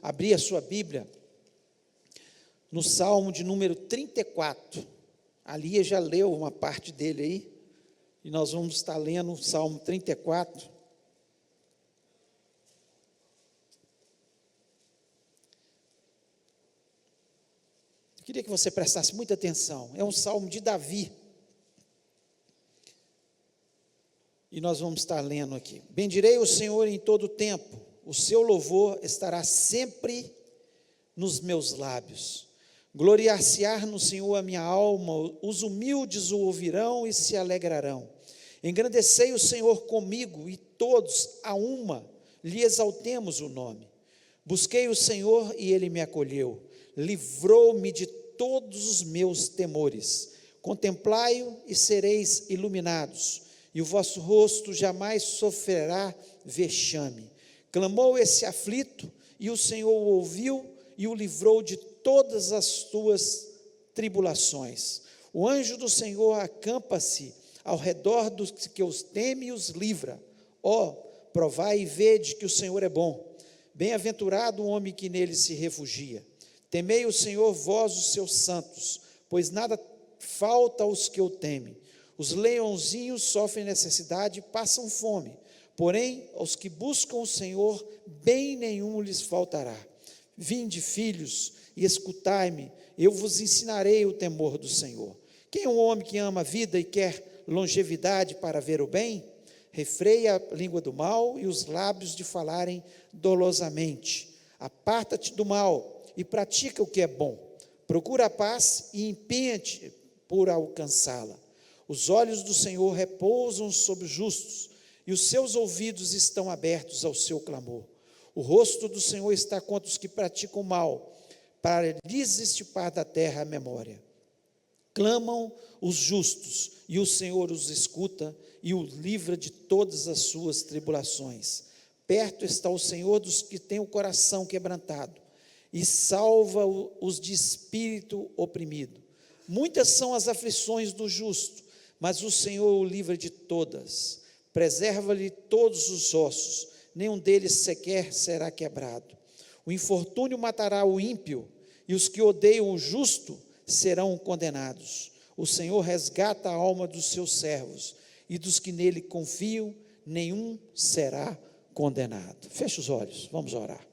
abrir a sua Bíblia no Salmo de número 34. A Lia já leu uma parte dele aí, e nós vamos estar lendo o Salmo 34. Eu queria que você prestasse muita atenção. É um salmo de Davi. E nós vamos estar lendo aqui. Bendirei o Senhor em todo o tempo, o seu louvor estará sempre nos meus lábios. Gloriar-se-á no Senhor a minha alma, os humildes o ouvirão e se alegrarão. Engrandecei o Senhor comigo, e todos a uma lhe exaltemos o nome. Busquei o Senhor e ele me acolheu, livrou-me de todos os meus temores. Contemplai-o e sereis iluminados, e o vosso rosto jamais sofrerá vexame. Clamou esse aflito, e o Senhor o ouviu e o livrou de todas as suas tribulações. O anjo do Senhor acampa-se ao redor dos que os teme e os livra. Ó, provai e vede que o Senhor é bom. Bem-aventurado o homem que nele se refugia. Temei o Senhor, vós os seus santos, pois nada falta aos que o temem. Os leãozinhos sofrem necessidade e passam fome, porém, aos que buscam o Senhor, bem nenhum lhes faltará. Vinde, filhos, e escutai-me, eu vos ensinarei o temor do Senhor. Quem é um homem que ama a vida e quer longevidade para ver o bem? Refreia a língua do mal e os lábios de falarem dolosamente. Aparta-te do mal e pratica o que é bom. Procura a paz e empenha-te por alcançá-la. Os olhos do Senhor repousam sobre os justos, e os seus ouvidos estão abertos ao seu clamor. O rosto do Senhor está contra os que praticam mal, para lhes extirpar da terra a memória. Clamam os justos, e o Senhor os escuta, e o livra de todas as suas tribulações. Perto está o Senhor dos que têm o coração quebrantado, e salva os de espírito oprimido. Muitas são as aflições do justo, mas o Senhor o livra de todas. Preserva-lhe todos os ossos, nenhum deles sequer será quebrado. O infortúnio matará o ímpio, e os que odeiam o justo serão condenados. O Senhor resgata a alma dos seus servos, e dos que nele confiam, nenhum será condenado. Feche os olhos, vamos orar.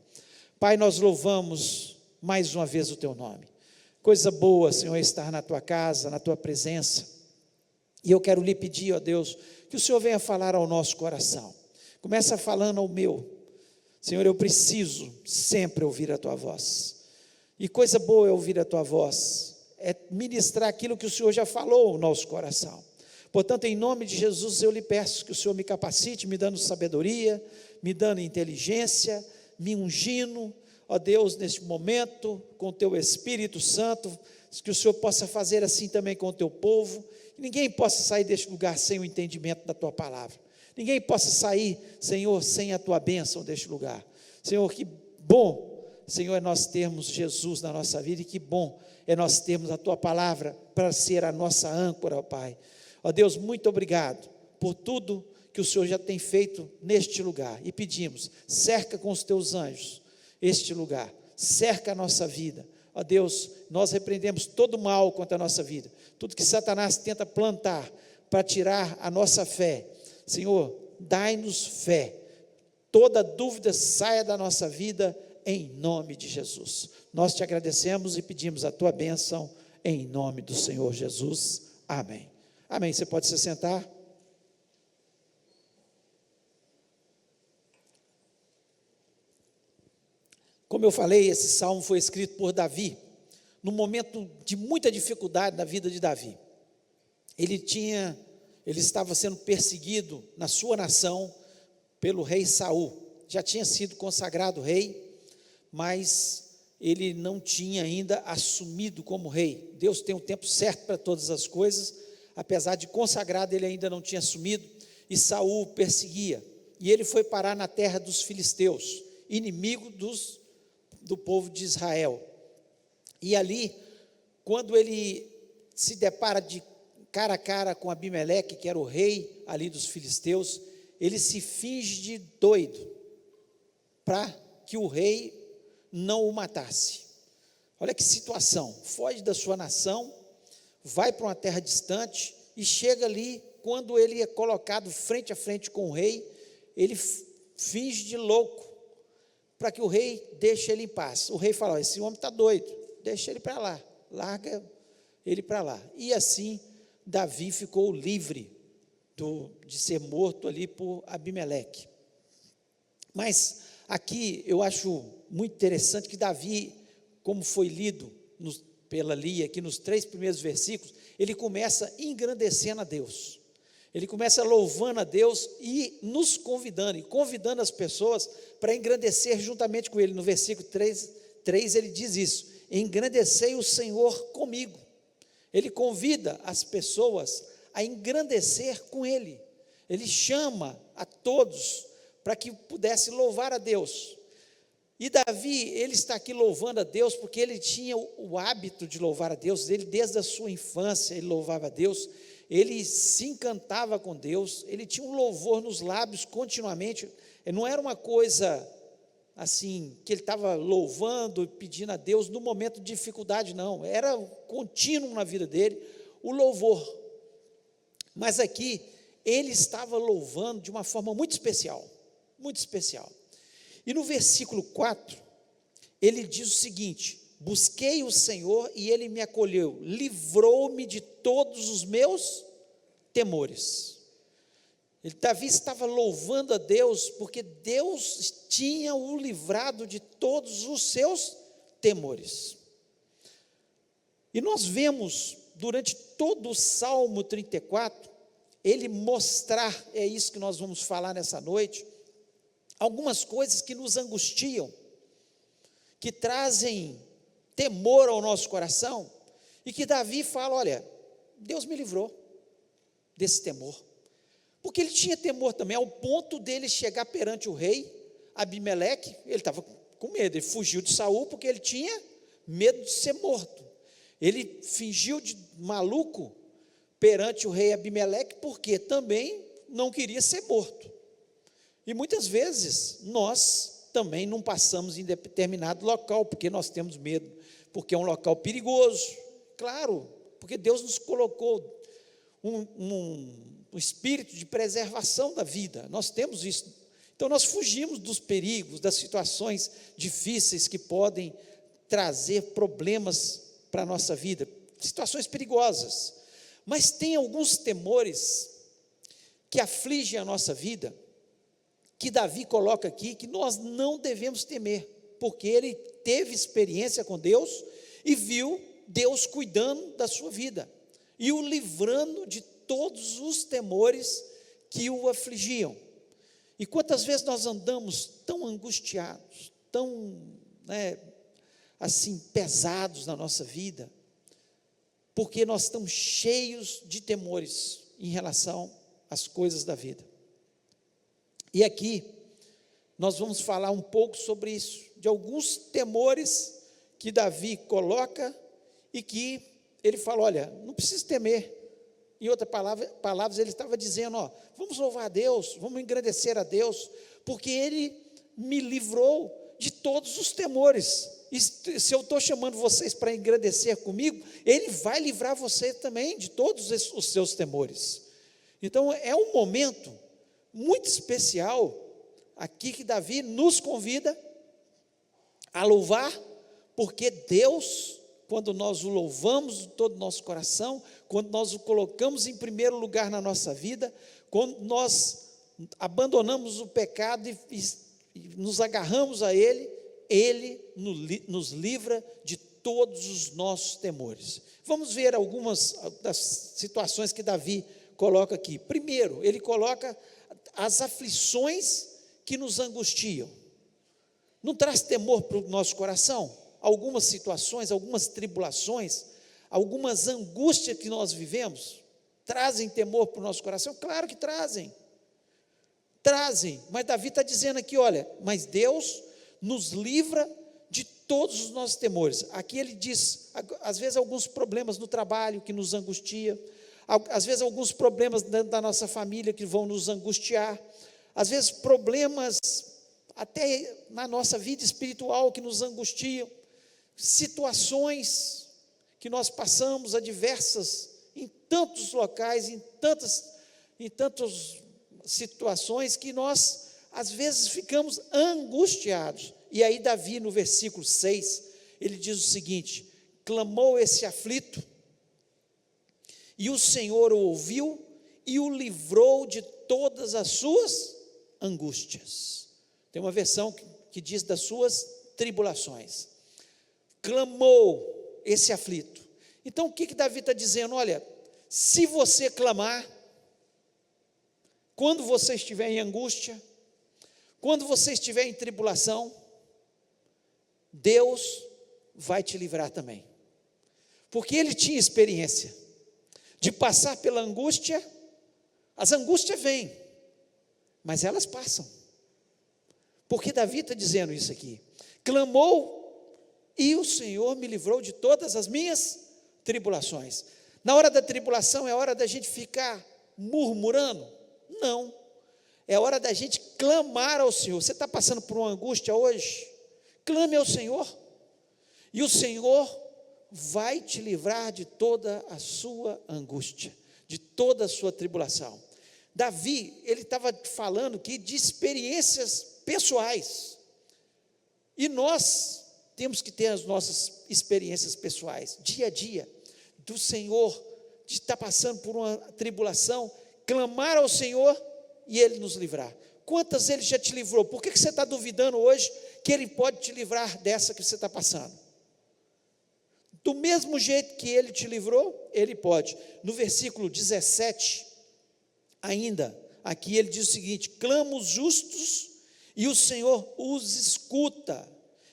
Pai, nós louvamos mais uma vez o teu nome. Coisa boa, Senhor, estar na tua casa, na tua presença. E eu quero lhe pedir, ó Deus, que o Senhor venha falar ao nosso coração. Começa falando ao meu. Senhor, eu preciso sempre ouvir a tua voz. E coisa boa é ouvir a tua voz, é ministrar aquilo que o Senhor já falou ao nosso coração. Portanto, em nome de Jesus, eu lhe peço que o Senhor me capacite, me dando sabedoria, me dando inteligência, me ungindo, ó Deus, neste momento, com o teu Espírito Santo, que o Senhor possa fazer assim também com o teu povo, que ninguém possa sair deste lugar sem o entendimento da tua palavra, ninguém possa sair, Senhor, sem a tua bênção deste lugar. Senhor, que bom, Senhor, é nós termos Jesus na nossa vida, e que bom é nós termos a tua palavra para ser a nossa âncora, ó Pai. Ó Deus, muito obrigado por tudo que o Senhor já tem feito neste lugar, e pedimos, cerca com os teus anjos este lugar, cerca a nossa vida. Ó Deus, nós repreendemos todo mal contra a nossa vida, tudo que Satanás tenta plantar para tirar a nossa fé. Senhor, dai-nos fé, toda dúvida saia da nossa vida, em nome de Jesus. Nós te agradecemos e pedimos a tua bênção, em nome do Senhor Jesus. Amém. Amém. Você pode se sentar. Como eu falei, esse salmo foi escrito por Davi, num momento de muita dificuldade na vida de Davi. Ele estava sendo perseguido na sua nação pelo rei Saul. Já tinha sido consagrado rei, mas ele não tinha ainda assumido como rei. Deus tem um tempo certo para todas as coisas. Apesar de consagrado, ele ainda não tinha assumido, e Saul perseguia, e ele foi parar na terra dos filisteus, inimigo do povo de Israel. E ali, quando ele se depara de cara a cara com Abimeleque, que era o rei ali dos filisteus, ele se finge de doido, para que o rei não o matasse. Olha que situação, foge da sua nação, vai para uma terra distante, e chega ali, quando ele é colocado frente a frente com o rei, ele finge de louco, para que o rei deixe ele em paz. O rei fala: esse homem está doido, deixa ele para lá, larga ele para lá. E assim, Davi ficou livre de ser morto ali por Abimeleque. Mas aqui eu acho muito interessante que Davi, como foi lido pela Lia aqui nos 3 primeiros versículos, ele começa engrandecendo a Deus, ele começa louvando a Deus e nos convidando, e convidando as pessoas para engrandecer juntamente com ele. No versículo 3 ele diz isso: engrandecei o Senhor comigo. Ele convida as pessoas a engrandecer com ele, ele chama a todos para que pudesse louvar a Deus. E Davi, ele está aqui louvando a Deus, porque ele tinha o hábito de louvar a Deus, ele desde a sua infância, ele louvava a Deus, ele se encantava com Deus, ele tinha um louvor nos lábios continuamente, não era uma coisa assim, que ele estava louvando e pedindo a Deus no momento de dificuldade, não, era contínuo na vida dele, o louvor. Mas aqui, ele estava louvando de uma forma muito especial, muito especial. E no versículo 4, ele diz o seguinte: busquei o Senhor e ele me acolheu, livrou-me de todos os meus temores. Davi estava louvando a Deus, porque Deus tinha o livrado de todos os seus temores. E nós vemos, durante todo o Salmo 34, ele mostrar, é isso que nós vamos falar nessa noite, algumas coisas que nos angustiam, que trazem temor ao nosso coração, e que Davi fala: olha, Deus me livrou desse temor, porque ele tinha temor também, ao ponto dele chegar perante o rei Abimeleque. Ele estava com medo, ele fugiu de Saul, porque ele tinha medo de ser morto, ele fingiu de maluco perante o rei Abimeleque, porque também não queria ser morto. E muitas vezes nós também não passamos em determinado local, porque nós temos medo, porque é um local perigoso, claro, porque Deus nos colocou um espírito de preservação da vida, nós temos isso, então nós fugimos dos perigos, das situações difíceis que podem trazer problemas para a nossa vida, situações perigosas, mas tem alguns temores que afligem a nossa vida, que Davi coloca aqui, que nós não devemos temer, porque ele teve experiência com Deus, e viu Deus cuidando da sua vida, e o livrando de todos os temores que o afligiam. E quantas vezes nós andamos tão angustiados, tão, assim, pesados na nossa vida, porque nós estamos cheios de temores em relação às coisas da vida. E aqui, nós vamos falar um pouco sobre isso, de alguns temores que Davi coloca, e que ele fala: olha, não precisa temer. Em outras palavras, ele estava dizendo: vamos louvar a Deus, vamos engrandecer a Deus, porque ele me livrou de todos os temores. E se eu estou chamando vocês para engrandecer comigo, ele vai livrar você também de todos os seus temores. Então é um momento muito especial aqui que Davi nos convida a louvar, porque Deus, quando nós o louvamos de todo o nosso coração, quando nós o colocamos em primeiro lugar na nossa vida, quando nós abandonamos o pecado e nos agarramos a Ele, Ele nos livra de todos os nossos temores. Vamos ver algumas das situações que Davi coloca aqui. Primeiro, ele coloca as aflições que nos angustiam. Não traz temor para o nosso coração? Algumas situações, algumas tribulações, algumas angústias que nós vivemos, trazem temor para o nosso coração? Claro que trazem, mas Davi está dizendo aqui: olha, mas Deus nos livra de todos os nossos temores. Aqui ele diz, às vezes alguns problemas no trabalho que nos angustia, às vezes alguns problemas dentro da nossa família que vão nos angustiar, às vezes problemas até na nossa vida espiritual que nos angustiam, situações que nós passamos em tantos locais, em tantas situações que nós às vezes ficamos angustiados. E aí Davi, no versículo 6, ele diz o seguinte: clamou esse aflito, e o Senhor o ouviu e o livrou de todas as suas angústias. Tem uma versão que diz das suas tribulações. Clamou esse aflito. Então o que Davi está dizendo? Olha, se você clamar, quando você estiver em angústia, quando você estiver em tribulação, Deus vai te livrar também, porque ele tinha experiência de passar pela angústia. As angústias vêm, mas elas passam. Porque Davi está dizendo isso aqui: clamou e o Senhor me livrou de todas as minhas tribulações. Na hora da tribulação é hora da gente ficar murmurando? Não, é hora da gente clamar ao Senhor. Você está passando por uma angústia hoje? Clame ao Senhor, e o Senhor vai te livrar de toda a sua angústia, de toda a sua tribulação. Davi, ele estava falando aqui de experiências pessoais, e nós temos que ter as nossas experiências pessoais, dia a dia, do Senhor, de estar passando por uma tribulação, clamar ao Senhor e Ele nos livrar. Quantas Ele já te livrou? Por que você está duvidando hoje que Ele pode te livrar dessa que você está passando? Do mesmo jeito que Ele te livrou, Ele pode. No versículo 17, ainda, aqui ele diz o seguinte: clama os justos, e o Senhor os escuta,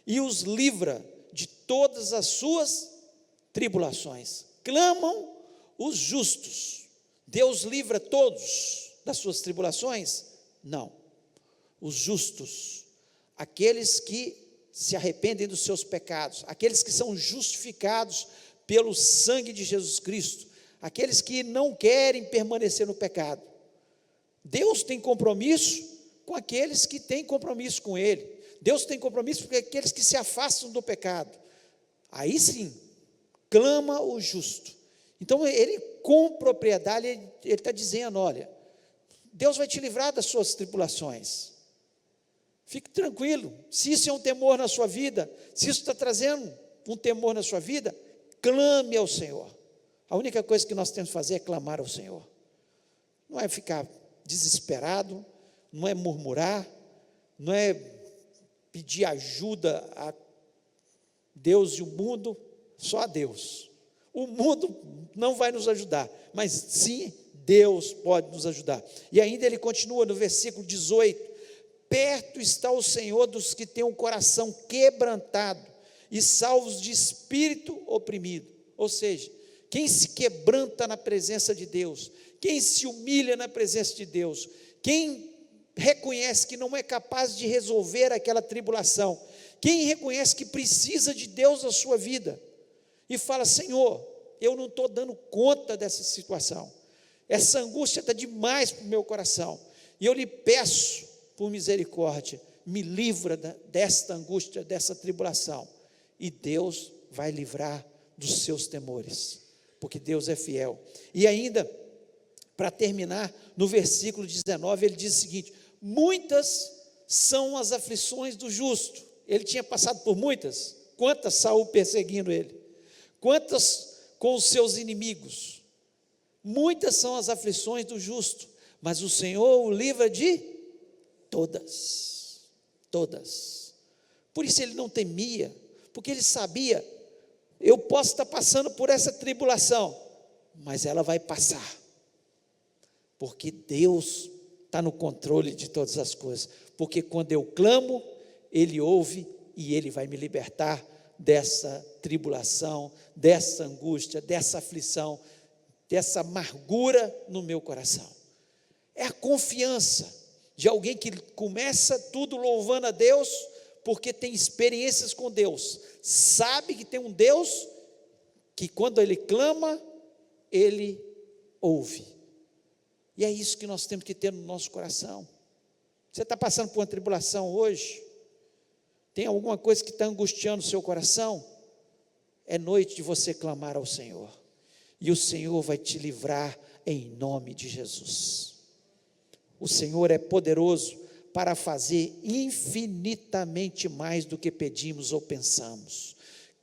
e os livra de todas as suas tribulações. Clamam os justos. Deus livra todos das suas tribulações? Não. Os justos, aqueles que se arrependem dos seus pecados, aqueles que são justificados pelo sangue de Jesus Cristo, aqueles que não querem permanecer no pecado. Deus tem compromisso com aqueles que têm compromisso com Ele. Deus tem compromisso com aqueles que se afastam do pecado. Aí sim, clama o justo. Então ele, com propriedade, ele está dizendo: olha, Deus vai te livrar das suas tribulações. Fique tranquilo. Se isso é um temor na sua vida, se isso está trazendo um temor na sua vida, clame ao Senhor. A única coisa que nós temos que fazer é clamar ao Senhor. Não é ficar desesperado, não é murmurar, não é pedir ajuda a Deus e o mundo, só a Deus. O mundo não vai nos ajudar, mas sim, Deus pode nos ajudar. E ainda ele continua no versículo 18: perto está o Senhor dos que têm um coração quebrantado e salvos de espírito oprimido. Ou seja, quem se quebranta na presença de Deus, quem se humilha na presença de Deus, quem reconhece que não é capaz de resolver aquela tribulação, quem reconhece que precisa de Deus na sua vida, e fala: Senhor, eu não estou dando conta dessa situação, essa angústia está demais para o meu coração, e eu lhe peço, por misericórdia, me livra desta angústia, dessa tribulação, e Deus vai livrar dos seus temores, porque Deus é fiel. E ainda, para terminar, no versículo 19, ele diz o seguinte: muitas são as aflições do justo. Ele tinha passado por muitas. Quantas? Saul perseguindo ele, quantas com os seus inimigos. Muitas são as aflições do justo, mas o Senhor o livra de todas, todas. Por isso ele não temia, porque ele sabia: eu posso estar passando por essa tribulação, mas ela vai passar, porque Deus está no controle de todas as coisas, porque quando eu clamo, Ele ouve e Ele vai me libertar dessa tribulação, dessa angústia, dessa aflição, dessa amargura no meu coração. É a confiança de alguém que começa tudo louvando a Deus, porque tem experiências com Deus, sabe que tem um Deus que quando Ele clama, Ele ouve. E é isso que nós temos que ter no nosso coração. Você está passando por uma tribulação hoje? Tem alguma coisa que está angustiando o seu coração? É noite de você clamar ao Senhor, e o Senhor vai te livrar em nome de Jesus. O Senhor é poderoso para fazer infinitamente mais do que pedimos ou pensamos.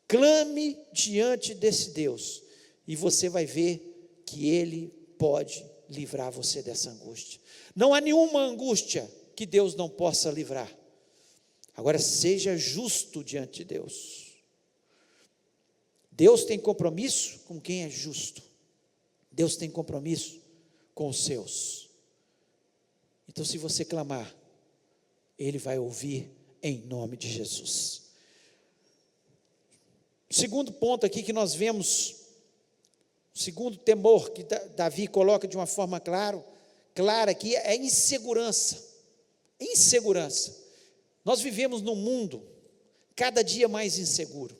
Clame diante desse Deus, e você vai ver que Ele pode livrar você dessa angústia. Não há nenhuma angústia que Deus não possa livrar. Agora, seja justo diante de Deus. Deus tem compromisso com quem é justo. Deus tem compromisso com os seus. Então, se você clamar, Ele vai ouvir em nome de Jesus. O segundo ponto aqui que nós vemos, o segundo temor que Davi coloca de uma forma clara aqui, é insegurança. Insegurança. Nós vivemos num mundo cada dia mais inseguro.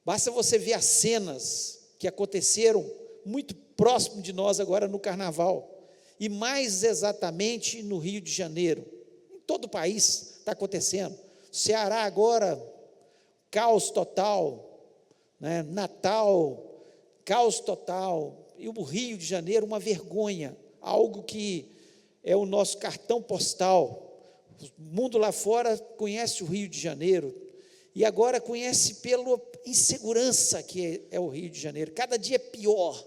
Basta você ver as cenas que aconteceram muito próximo de nós agora no Carnaval, e mais exatamente no Rio de Janeiro. Em todo o país está acontecendo. Ceará agora, caos total, né? Natal, caos total, e o Rio de Janeiro, uma vergonha, algo que é o nosso cartão postal. O mundo lá fora conhece o Rio de Janeiro, e agora conhece pela insegurança que é o Rio de Janeiro. Cada dia é pior,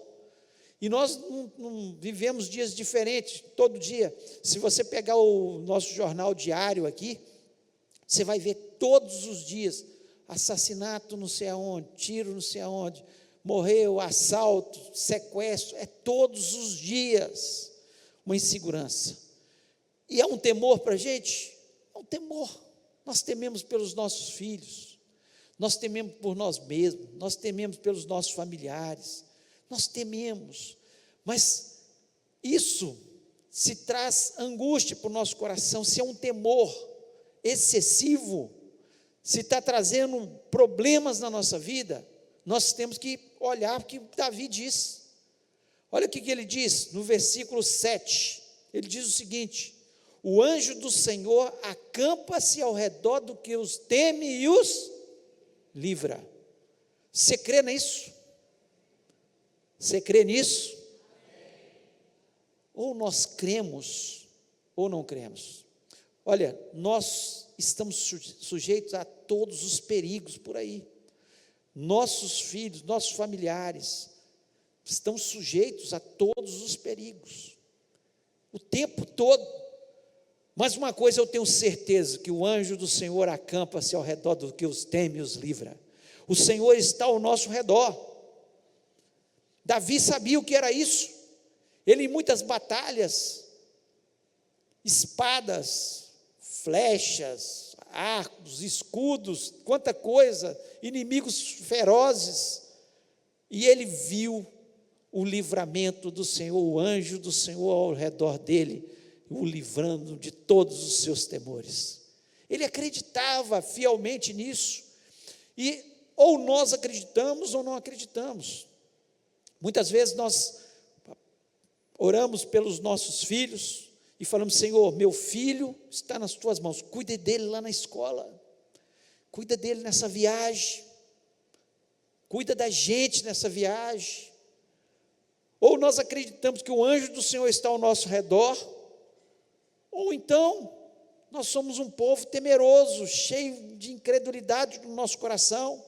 e nós não vivemos dias diferentes, todo dia. Se você pegar o nosso jornal diário aqui, você vai ver todos os dias, assassinato não sei aonde, tiro não sei aonde, morreu, assalto, sequestro, é todos os dias uma insegurança. E é um temor para a gente? É um temor. Nós tememos pelos nossos filhos, nós tememos por nós mesmos, nós tememos pelos nossos familiares, nós tememos, mas isso se traz angústia para o nosso coração. Se é um temor excessivo, se está trazendo problemas na nossa vida, nós temos que olhar o que Davi diz. Olha o que ele diz no versículo 7, ele diz o seguinte: o anjo do Senhor acampa-se ao redor do que os teme e os livra. Você crê nisso? Você crê nisso? Ou nós cremos, ou não cremos. Olha, nós estamos sujeitos a todos os perigos por aí. Nossos filhos, nossos familiares, estão sujeitos a todos os perigos, o tempo todo. Mas uma coisa eu tenho certeza, que o anjo do Senhor acampa-se ao redor do que os teme e os livra. O Senhor está ao nosso redor. Davi sabia o que era isso. Ele, em muitas batalhas, espadas, flechas, arcos, escudos, quanta coisa, inimigos ferozes, e ele viu o livramento do Senhor, o anjo do Senhor ao redor dele, o livrando de todos os seus temores. Ele acreditava fielmente nisso, e ou nós acreditamos ou não acreditamos. Muitas vezes nós oramos pelos nossos filhos e falamos: Senhor, meu filho está nas tuas mãos, cuida dele lá na escola, cuida dele nessa viagem, cuida da gente nessa viagem. Ou nós acreditamos que o anjo do Senhor está ao nosso redor, ou então nós somos um povo temeroso, cheio de incredulidade no nosso coração.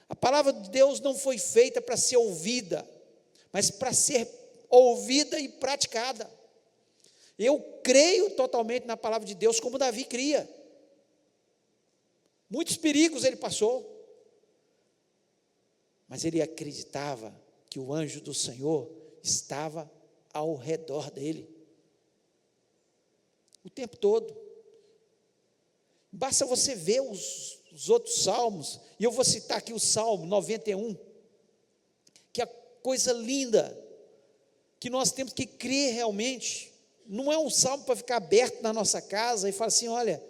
A palavra de Deus não foi feita para ser ouvida, mas para ser ouvida e praticada. Eu creio totalmente na palavra de Deus, como Davi cria. Muitos perigos ele passou, mas ele acreditava que o anjo do Senhor estava ao redor dele, o tempo todo. Basta você ver os outros salmos, e eu vou citar aqui o Salmo 91, que é coisa linda, que nós temos que crer realmente. Não é um salmo para ficar aberto na nossa casa e falar assim: olha,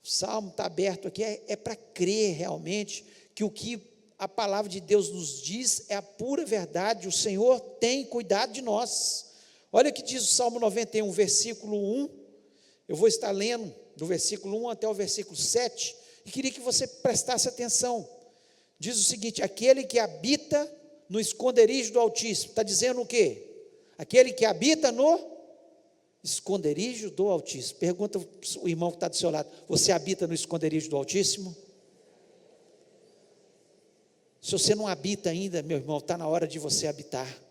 o salmo está aberto aqui, é para crer realmente que o que a palavra de Deus nos diz é a pura verdade. O Senhor tem cuidado de nós. Olha o que diz o Salmo 91, versículo 1. Eu vou estar lendo do versículo 1 até o versículo 7, e queria que você prestasse atenção. Diz o seguinte: aquele que habita no esconderijo do Altíssimo. Está dizendo o quê? Aquele que habita no esconderijo do Altíssimo. Pergunta o irmão que está do seu lado: você habita no esconderijo do Altíssimo? Se você não habita ainda, meu irmão, está na hora de você habitar,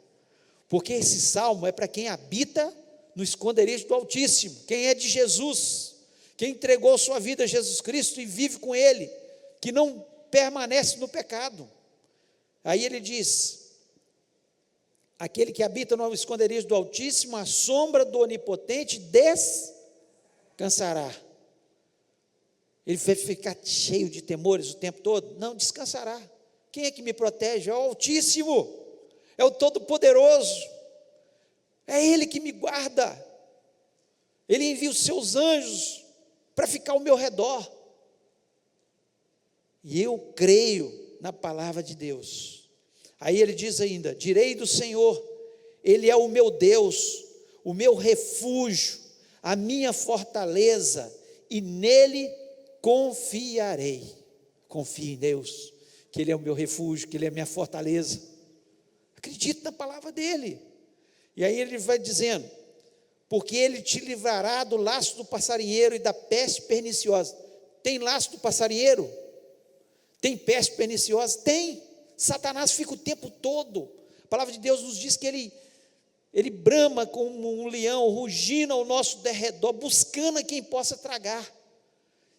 porque esse salmo é para quem habita no esconderijo do Altíssimo, quem é de Jesus, quem entregou sua vida a Jesus Cristo e vive com Ele, que não permanece no pecado. Aí ele diz: aquele que habita no esconderijo do Altíssimo, a sombra do Onipotente descansará. Ele vai ficar cheio de temores o tempo todo? Não, descansará. Quem é que me protege? É o Altíssimo, é o Todo-Poderoso, é Ele que me guarda. Ele envia os seus anjos para ficar ao meu redor, e eu creio na palavra de Deus. Aí ele diz ainda: direi do Senhor, Ele é o meu Deus, o meu refúgio, a minha fortaleza, e nele confiarei. Confie em Deus, que Ele é o meu refúgio, que Ele é a minha fortaleza. Acredite na palavra dEle. E aí ele vai dizendo: porque Ele te livrará do laço do passarinheiro e da peste perniciosa. Tem laço do passarinheiro? Tem peste perniciosa? Tem. Satanás fica o tempo todo. A palavra de Deus nos diz que ele brama como um leão, rugindo ao nosso derredor, buscando a quem possa tragar.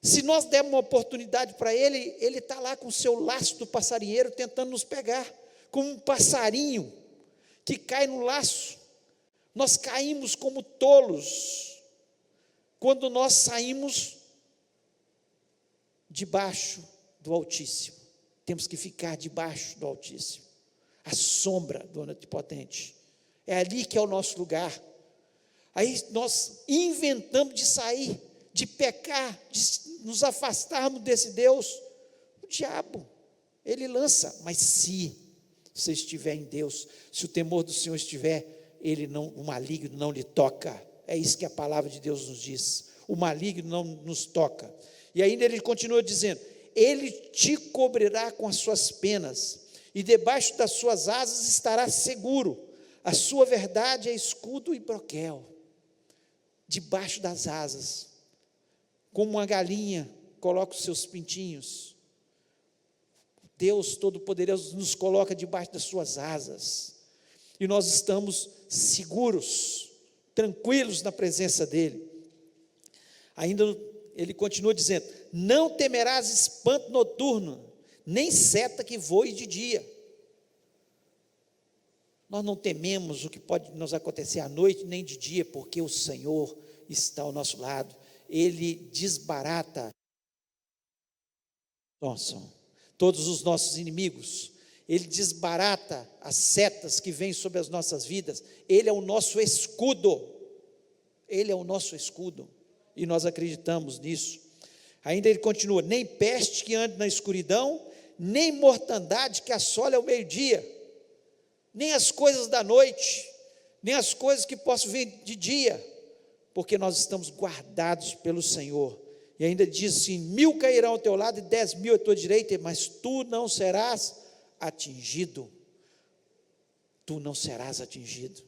Se nós dermos uma oportunidade para ele, ele está lá com o seu laço do passarinheiro, tentando nos pegar, como um passarinho que cai no laço. Nós caímos como tolos, quando nós saímos debaixo do Altíssimo. Temos que ficar debaixo do Altíssimo, a sombra do Onipotente. É ali que é o nosso lugar. Aí nós inventamos de sair, de pecar, de nos afastarmos desse Deus. O diabo, ele lança, mas se você estiver em Deus, se o temor do Senhor estiver, o maligno não lhe toca. É isso que a palavra de Deus nos diz: o maligno não nos toca. E ainda ele continua dizendo: Ele te cobrirá com as suas penas, e debaixo das suas asas estará seguro. A sua verdade é escudo e broquel. Debaixo das asas, como uma galinha coloca os seus pintinhos, Deus Todo-Poderoso nos coloca debaixo das suas asas, e nós estamos seguros, tranquilos na presença dEle. Ainda ele continua dizendo: não temerás espanto noturno, nem seta que voe de dia. Nós não tememos o que pode nos acontecer à noite, nem de dia, porque o Senhor está ao nosso lado. Ele desbarata todos os nossos inimigos. Ele desbarata as setas que vêm sobre as nossas vidas. Ele é o nosso escudo. Ele é o nosso escudo. E nós acreditamos nisso. Ainda ele continua: nem peste que ande na escuridão, nem mortandade que assole ao meio-dia, nem as coisas da noite, nem as coisas que possam vir de dia, porque nós estamos guardados pelo Senhor. E ainda diz assim: 1000 cairão ao teu lado e 10.000 à tua direita, mas tu não serás atingido. Tu não serás atingido,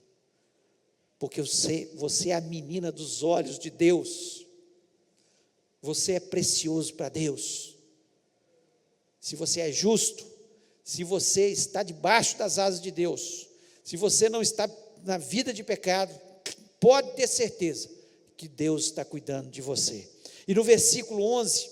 porque você é a menina dos olhos de Deus. Você é precioso para Deus. Se você é justo, se você está debaixo das asas de Deus, se você não está na vida de pecado, pode ter certeza que Deus está cuidando de você. E no versículo 11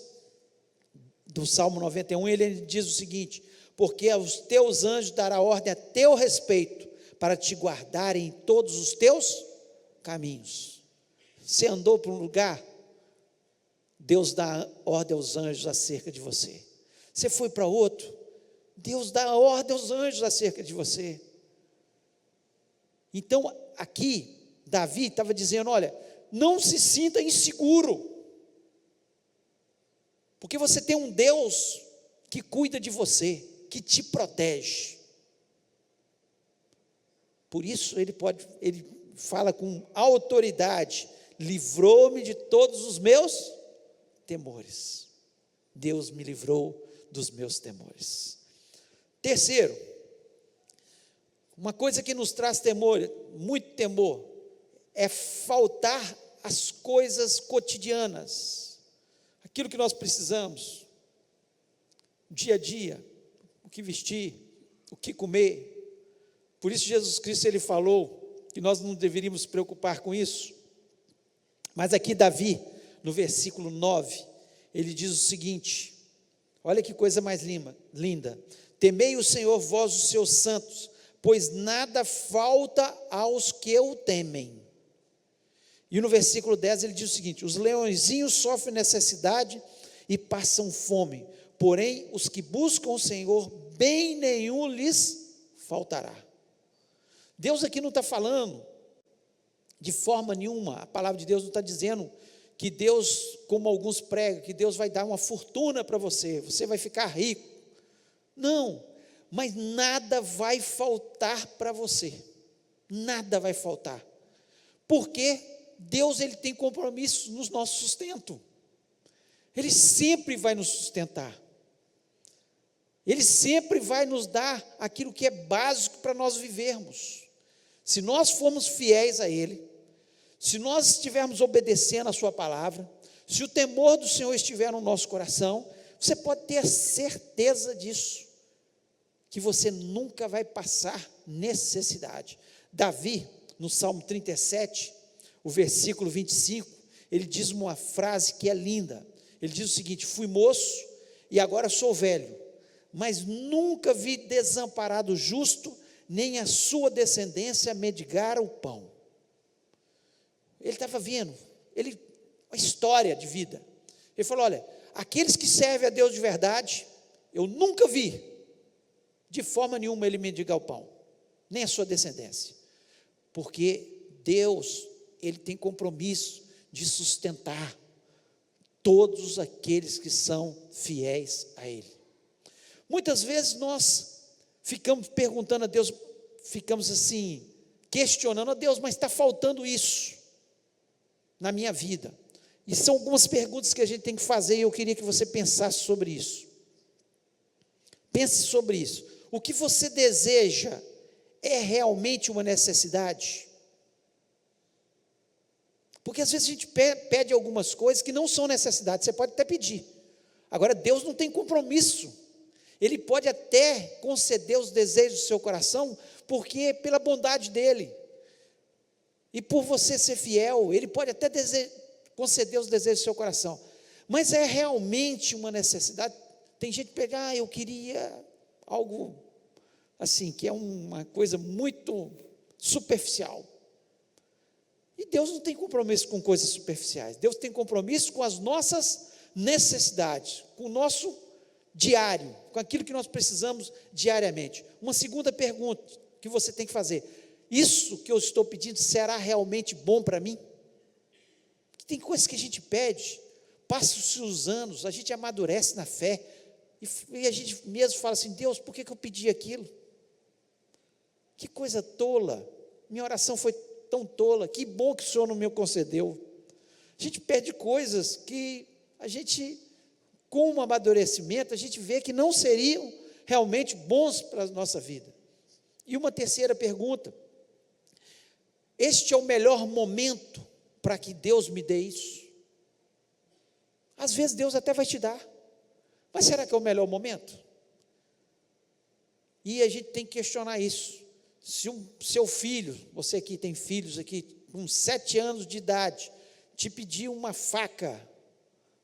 do Salmo 91, ele diz o seguinte: porque aos teus anjos dará ordem a teu respeito, para te guardarem em todos os teus caminhos. Você andou para um lugar, Deus dá ordem aos anjos acerca de você. Você foi para outro, Deus dá ordem aos anjos acerca de você. Então, aqui, Davi estava dizendo: olha, não se sinta inseguro, porque você tem um Deus que cuida de você, que te protege. Por isso ele fala com autoridade: livrou-me de todos os meus temores. Deus me livrou dos meus temores. Terceiro, uma coisa que nos traz temor, muito temor, é faltar as coisas cotidianas, aquilo que nós precisamos, dia a dia, o que vestir, o que comer. Por isso Jesus Cristo, ele falou que nós não deveríamos nos preocupar com isso. Mas aqui Davi, no versículo 9, ele diz o seguinte, olha que coisa mais linda: temei o Senhor, vós os seus santos, pois nada falta aos que o temem. E no versículo 10 ele diz o seguinte: os leõezinhos sofrem necessidade e passam fome, porém os que buscam o Senhor, bem nenhum lhes faltará. Deus aqui não está falando de forma nenhuma, a palavra de Deus não está dizendo que Deus, como alguns pregam, que Deus vai dar uma fortuna para você, você vai ficar rico. Não, mas nada vai faltar para você, nada vai faltar, porque Deus, ele tem compromisso no nosso sustento, Ele sempre vai nos sustentar, Ele sempre vai nos dar aquilo que é básico para nós vivermos. Se nós formos fiéis a Ele, se nós estivermos obedecendo a sua palavra, se o temor do Senhor estiver no nosso coração, você pode ter a certeza disso, que você nunca vai passar necessidade. Davi, no Salmo 37, o versículo 25, ele diz uma frase que é linda. Ele diz o seguinte: fui moço e agora sou velho, mas nunca vi desamparado o justo, nem a sua descendência mendigar o pão. Ele estava vendo, uma história de vida. Ele falou: olha, aqueles que servem a Deus de verdade, eu nunca vi, de forma nenhuma, ele mendigar o pão, nem a sua descendência, porque Deus, Ele tem compromisso de sustentar todos aqueles que são fiéis a Ele. Muitas vezes nós ficamos perguntando a Deus, ficamos assim, questionando a Deus, mas está faltando isso na minha vida. E são algumas perguntas que a gente tem que fazer, e eu queria que você pensasse sobre isso. Pense sobre isso. O que você deseja é realmente uma necessidade? Porque às vezes a gente pede algumas coisas que não são necessidades, você pode até pedir. Agora, Deus não tem compromisso. Ele pode até conceder os desejos do seu coração, porque pela bondade dEle, e por você ser fiel, Ele pode até conceder os desejos do seu coração, mas é realmente uma necessidade. Tem gente que pega: eu queria algo assim, que é uma coisa muito superficial. E Deus não tem compromisso com coisas superficiais. Deus tem compromisso com as nossas necessidades, com o nosso diário, com aquilo que nós precisamos diariamente. Uma segunda pergunta que você tem que fazer: isso que eu estou pedindo será realmente bom para mim? Tem coisas que a gente pede, passam-se os anos, a gente amadurece na fé, e a gente mesmo fala assim: Deus, por que eu pedi aquilo? Que coisa tola, minha oração foi tão tola, que bom que o Senhor não me concedeu. A gente pede coisas que a gente, com o amadurecimento, a gente vê que não seriam realmente bons para a nossa vida. E uma terceira pergunta: este é o melhor momento para que Deus me dê isso? Às vezes Deus até vai te dar, mas será que é o melhor momento? E a gente tem que questionar isso. Se seu filho, você que tem filhos aqui, com 7 anos de idade, te pedir uma faca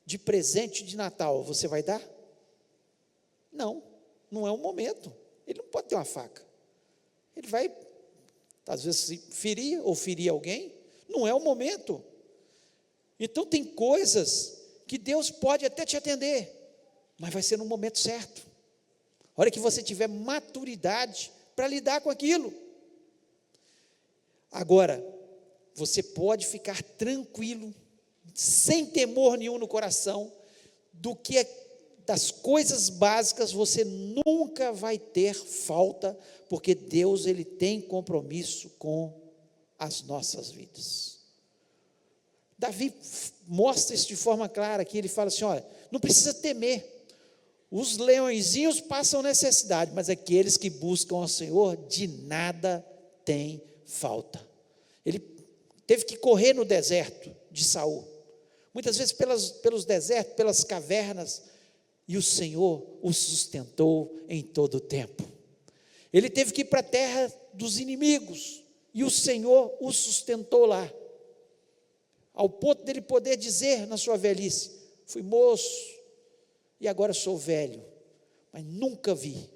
de presente de Natal, você vai dar? Não, não é o momento. Ele não pode ter uma faca. Ele vai, às vezes, se ferir ou ferir alguém. Não é o momento. Então tem coisas que Deus pode até te atender, mas vai ser no momento certo. A hora que você tiver maturidade para lidar com aquilo. Agora, você pode ficar tranquilo, sem temor nenhum no coração, das coisas básicas você nunca vai ter falta, porque Deus, Ele tem compromisso com as nossas vidas. Davi mostra isso de forma clara aqui, ele fala assim, olha, não precisa temer, os leõezinhos passam necessidade, mas aqueles que buscam ao Senhor, de nada tem falta. Ele teve que correr no deserto de Saul, muitas vezes pelos desertos, pelas cavernas, e o Senhor o sustentou em todo o tempo. Ele teve que ir para a terra dos inimigos, e o Senhor o sustentou lá, ao ponto dele poder dizer na sua velhice, fui moço, e agora sou velho, mas nunca vi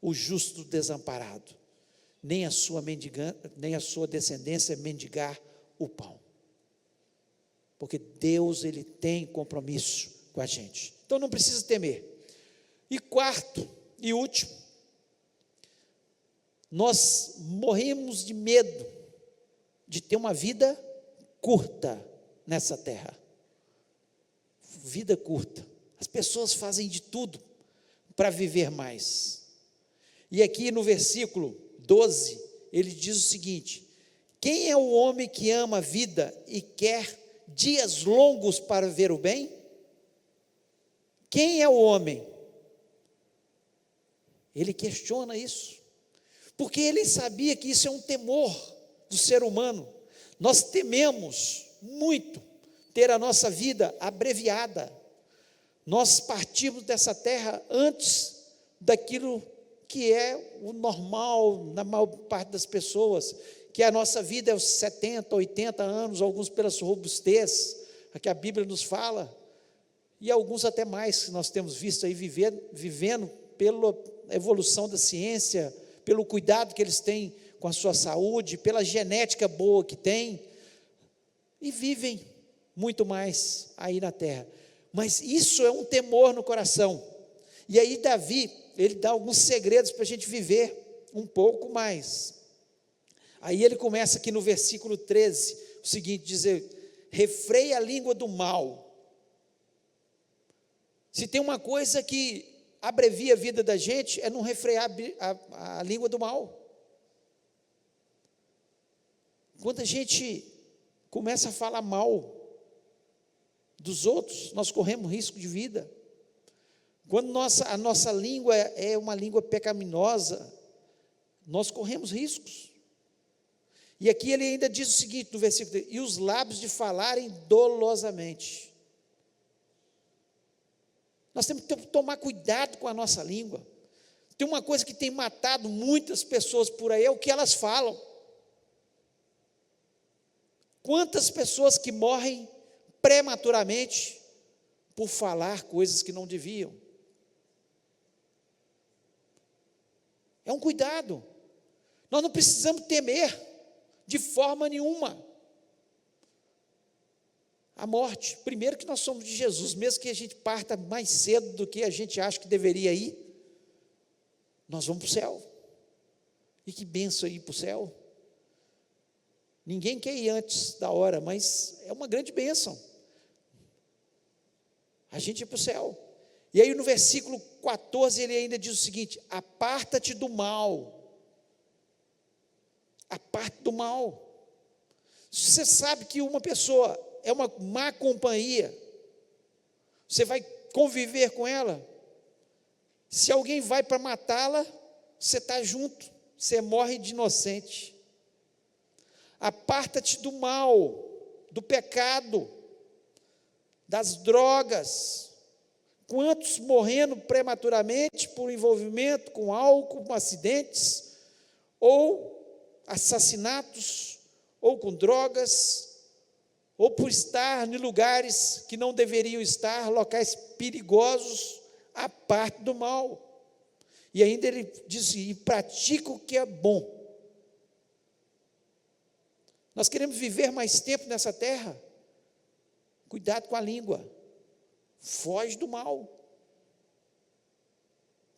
o justo desamparado, nem a sua descendência mendigar o pão, porque Deus, Ele tem compromisso com a gente, então não precisa temer. E quarto e último, nós morremos de medo de ter uma vida curta nessa terra, vida curta, as pessoas fazem de tudo para viver mais, e aqui no versículo 12, ele diz o seguinte, quem é o homem que ama a vida e quer dias longos para ver o bem? Quem é o homem? Ele questiona isso, porque ele sabia que isso é um temor do ser humano, nós tememos muito ter a nossa vida abreviada, nós partimos dessa terra antes daquilo que é o normal na maior parte das pessoas, que a nossa vida é os 70, 80 anos, alguns pela sua robustez, a que a Bíblia nos fala, e alguns até mais, que nós temos visto aí vivendo pela evolução da ciência, pelo cuidado que eles têm com a sua saúde, pela genética boa que tem, e vivem muito mais aí na terra, mas isso é um temor no coração, e aí Davi, ele dá alguns segredos para a gente viver um pouco mais. Aí ele começa aqui no versículo 13, o seguinte, dizer, refreia a língua do mal. Se tem uma coisa que abrevia a vida da gente, é não refrear a língua do mal. Quando a gente começa a falar mal dos outros, nós corremos risco de vida. Quando a nossa língua é uma língua pecaminosa, nós corremos riscos. E aqui ele ainda diz o seguinte, no versículo 3, e os lábios de falarem dolosamente. Nós temos que tomar cuidado com a nossa língua. Tem uma coisa que tem matado muitas pessoas por aí, é o que elas falam. Quantas pessoas que morrem prematuramente por falar coisas que não deviam. É um cuidado, nós não precisamos temer de forma nenhuma a morte, primeiro que nós somos de Jesus, mesmo que a gente parta mais cedo do que a gente acha que deveria ir, nós vamos para o céu, e que bênção ir para o céu, ninguém quer ir antes da hora, mas é uma grande bênção, a gente ir para o céu. E aí no versículo 14 ele ainda diz o seguinte, aparta-te do mal, aparte do mal. Você sabe que uma pessoa é uma má companhia, você vai conviver com ela, se alguém vai para matá-la, você está junto, você morre de inocente. Aparta-te do mal, do pecado, das drogas. Quantos morrendo prematuramente por envolvimento com álcool, com acidentes, ou assassinatos, ou com drogas, ou por estar em lugares que não deveriam estar, locais perigosos, à parte do mal. E ainda ele diz, e pratica o que é bom. Nós queremos viver mais tempo nessa terra, cuidado com a língua, foge do mal,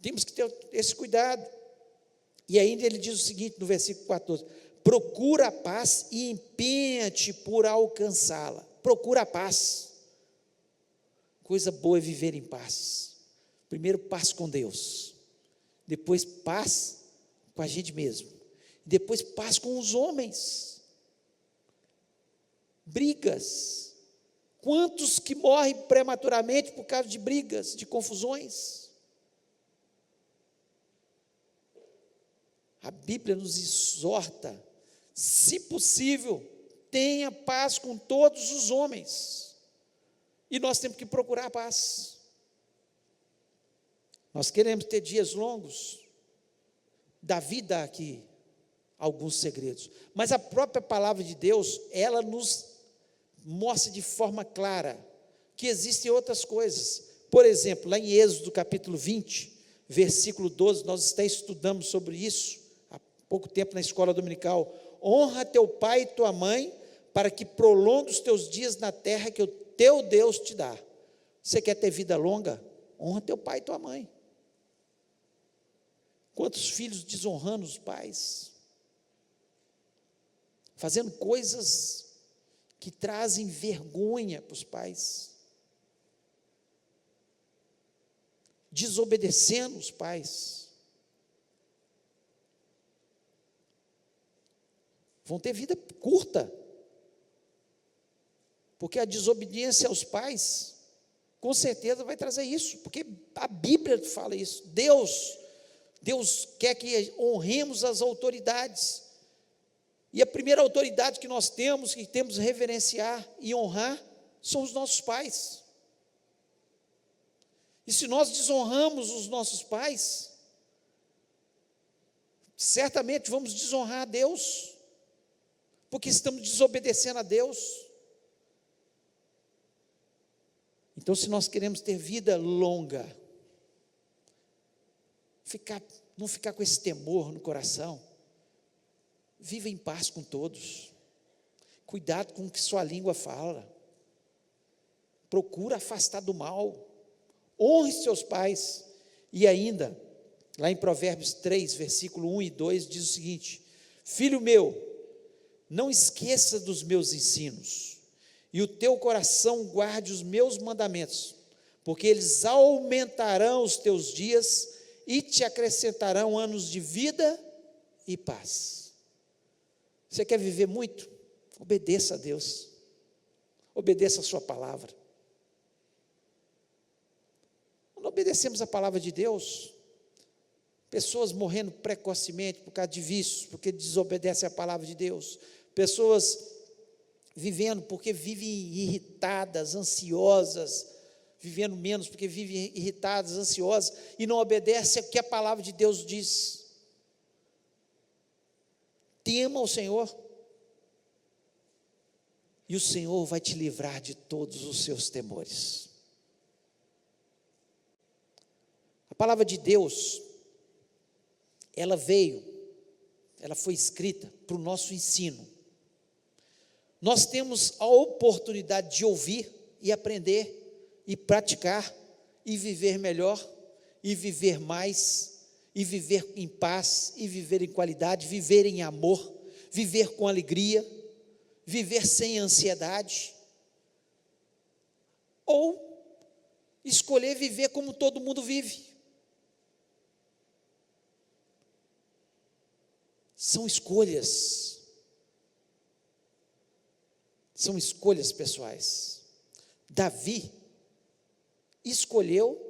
temos que ter esse cuidado. E ainda ele diz o seguinte no versículo 14, procura a paz e empenha-te por alcançá-la. Procura a paz, coisa boa é viver em paz. Primeiro paz com Deus, depois paz com a gente mesmo, depois paz com os homens. Brigas. Quantos que morrem prematuramente por causa de brigas, de confusões? A Bíblia nos exorta, se possível, tenha paz com todos os homens. E nós temos que procurar a paz. Nós queremos ter dias longos. Davi dá aqui alguns segredos. Mas a própria palavra de Deus, ela nos mostra de forma clara que existem outras coisas. Por exemplo, lá em Êxodo capítulo 20, versículo 12, nós até estudamos sobre isso há pouco tempo na escola dominical. Honra teu pai e tua mãe, para que prolongue os teus dias na terra que o teu Deus te dá. Você quer ter vida longa? Honra teu pai e tua mãe. Quantos filhos desonrando os pais? Fazendo coisas que trazem vergonha para os pais. Desobedecendo os pais. Vão ter vida curta. Porque a desobediência aos pais, com certeza vai trazer isso. Porque a Bíblia fala isso. Deus quer que honremos as autoridades. E a primeira autoridade que temos que reverenciar e honrar, são os nossos pais. E se nós desonramos os nossos pais, certamente vamos desonrar a Deus, porque estamos desobedecendo a Deus. Então, se nós queremos ter vida longa, não ficar com esse temor no coração, viva em paz com todos, cuidado com o que sua língua fala, procura afastar do mal, honre seus pais. E ainda, lá em Provérbios 3, versículo 1 e 2, diz o seguinte: filho meu, não esqueça dos meus ensinos, e o teu coração guarde os meus mandamentos, porque eles aumentarão os teus dias e te acrescentarão anos de vida e paz. Você quer viver muito? Obedeça a Deus, obedeça a sua palavra. Quando obedecemos a palavra de Deus, pessoas morrendo precocemente por causa de vícios, porque desobedecem a palavra de Deus, pessoas vivendo porque vivem irritadas, ansiosas, vivendo menos porque vivem irritadas, ansiosas, e não obedecem o que a palavra de Deus diz. Tema o Senhor, e o Senhor vai te livrar de todos os seus temores. A palavra de Deus, ela foi escrita para o nosso ensino. Nós temos a oportunidade de ouvir e aprender, e praticar, e viver melhor, e viver mais, e viver em paz, e viver em qualidade, viver em amor, viver com alegria, viver sem ansiedade, ou escolher viver como todo mundo vive. São escolhas pessoais. Davi escolheu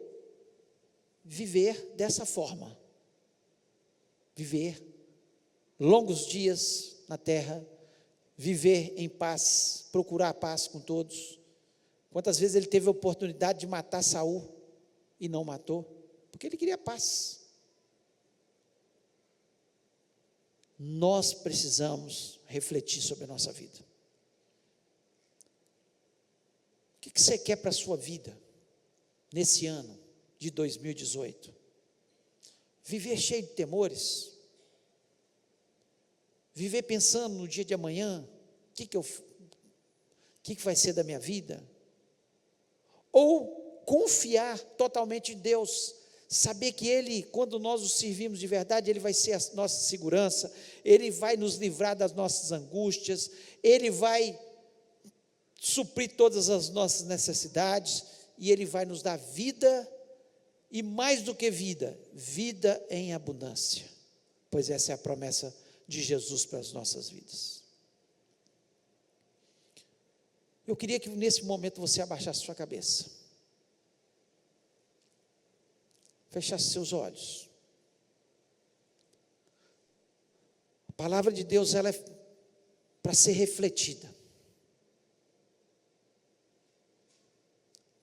viver dessa forma, viver longos dias na terra, viver em paz, procurar a paz com todos. Quantas vezes ele teve a oportunidade de matar Saul e não matou? Porque ele queria paz. Nós precisamos refletir sobre a nossa vida. O que você quer para a sua vida nesse ano de 2018? Viver cheio de temores? Viver pensando no dia de amanhã, o que vai ser da minha vida? Ou confiar totalmente em Deus, saber que Ele, quando nós o servimos de verdade, Ele vai ser a nossa segurança, Ele vai nos livrar das nossas angústias, Ele vai suprir todas as nossas necessidades, e Ele vai nos dar vida, e mais do que vida, vida em abundância, pois essa é a promessa de Jesus para as nossas vidas. Eu queria que nesse momento você abaixasse sua cabeça, fechasse seus olhos. A palavra de Deus, ela é para ser refletida.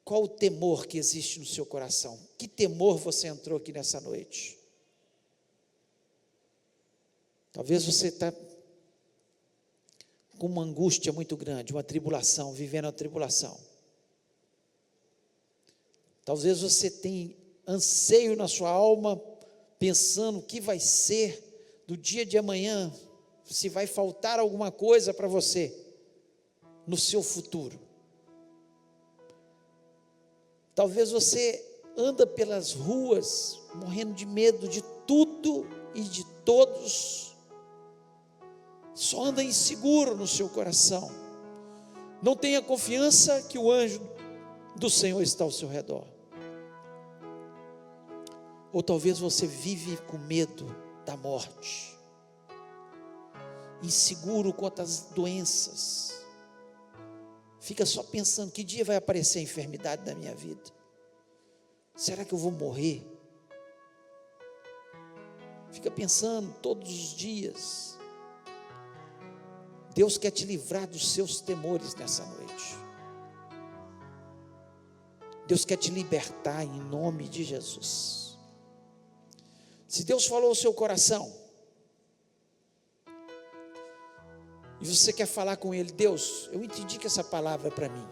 Qual o temor que existe no seu coração? Que temor você entrou aqui nessa noite? Talvez você está com uma angústia muito grande, uma tribulação, vivendo a tribulação. Talvez você tenha anseio na sua alma, pensando o que vai ser do dia de amanhã, se vai faltar alguma coisa para você, no seu futuro. Talvez você anda pelas ruas, morrendo de medo de tudo e de todos, só anda inseguro no seu coração, não tenha confiança que o anjo do Senhor está ao seu redor. Ou talvez você vive com medo da morte, inseguro quanto às doenças, fica só pensando, que dia vai aparecer a enfermidade da minha vida? Será que eu vou morrer? Fica pensando todos os dias. Deus quer te livrar dos seus temores nessa noite. Deus quer te libertar em nome de Jesus. Se Deus falou ao seu coração, e você quer falar com Ele, Deus, eu entendi que essa palavra é para mim.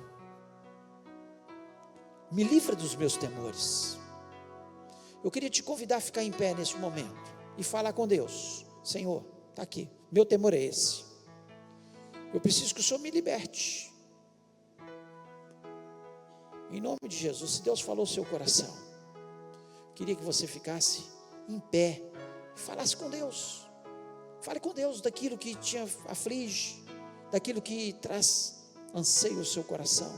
Me livra dos meus temores. Eu queria te convidar a ficar em pé nesse momento e falar com Deus. Senhor, está aqui, meu temor é esse. Eu preciso que o Senhor me liberte. Em nome de Jesus, se Deus falou ao seu coração, queria que você ficasse em pé e falasse com Deus. Fale com Deus daquilo que te aflige, daquilo que traz anseio ao seu coração.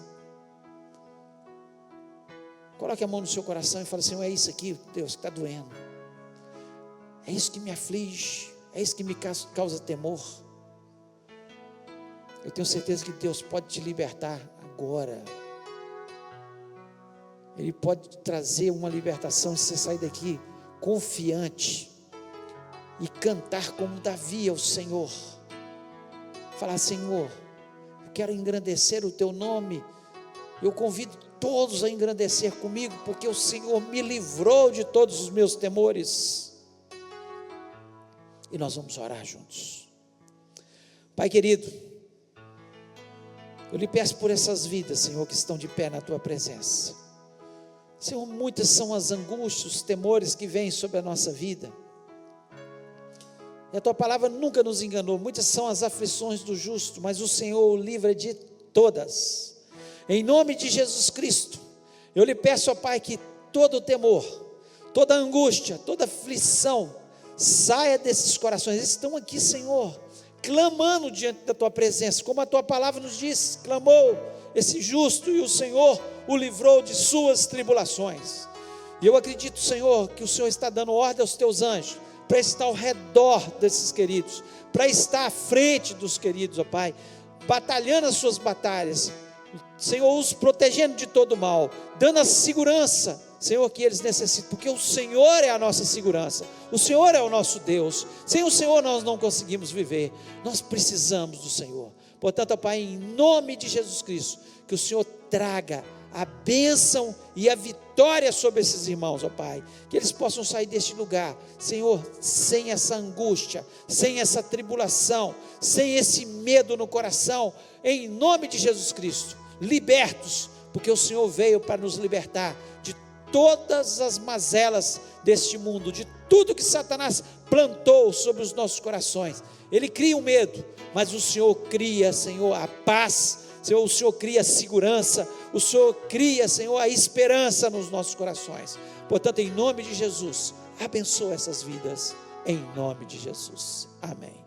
Coloque a mão no seu coração e fale, Senhor, é isso aqui, Deus, que está doendo. É isso que me aflige, é isso que me causa temor. Eu tenho certeza que Deus pode te libertar agora. Ele pode trazer uma libertação, se você sair daqui confiante e cantar como Davi ao Senhor. Falar, Senhor, eu quero engrandecer o teu nome. Eu convido todos a engrandecer comigo, porque o Senhor me livrou de todos os meus temores. E nós vamos orar juntos. Pai querido, eu lhe peço por essas vidas, Senhor, que estão de pé na tua presença. Senhor, muitas são as angústias, os temores que vêm sobre a nossa vida. E a tua palavra nunca nos enganou. Muitas são as aflições do justo, mas o Senhor o livra de todas. Em nome de Jesus Cristo, eu lhe peço, ó Pai, que todo o temor, toda a angústia, toda a aflição saia desses corações. Eles estão aqui, Senhor, clamando diante da tua presença, como a tua palavra nos diz, clamou esse justo e o Senhor o livrou de suas tribulações. E eu acredito, Senhor, que o Senhor está dando ordem aos teus anjos para estar ao redor desses queridos, para estar à frente dos queridos, ó Pai, batalhando as suas batalhas, Senhor, os protegendo de todo mal, dando a segurança, Senhor, que eles necessitam, porque o Senhor é a nossa segurança, o Senhor é o nosso Deus. Sem o Senhor nós não conseguimos viver, nós precisamos do Senhor. Portanto, ó Pai, em nome de Jesus Cristo, que o Senhor traga a bênção e a vitória sobre esses irmãos, ó Pai, que eles possam sair deste lugar, Senhor, sem essa angústia, sem essa tribulação, sem esse medo no coração, em nome de Jesus Cristo, libertos, porque o Senhor veio para nos libertar de todas as mazelas deste mundo, de tudo que Satanás plantou sobre os nossos corações. Ele cria o medo, mas o Senhor cria, Senhor, a paz, Senhor, o Senhor cria a segurança, o Senhor cria, Senhor, a esperança nos nossos corações. Portanto, em nome de Jesus, abençoa essas vidas, em nome de Jesus, amém.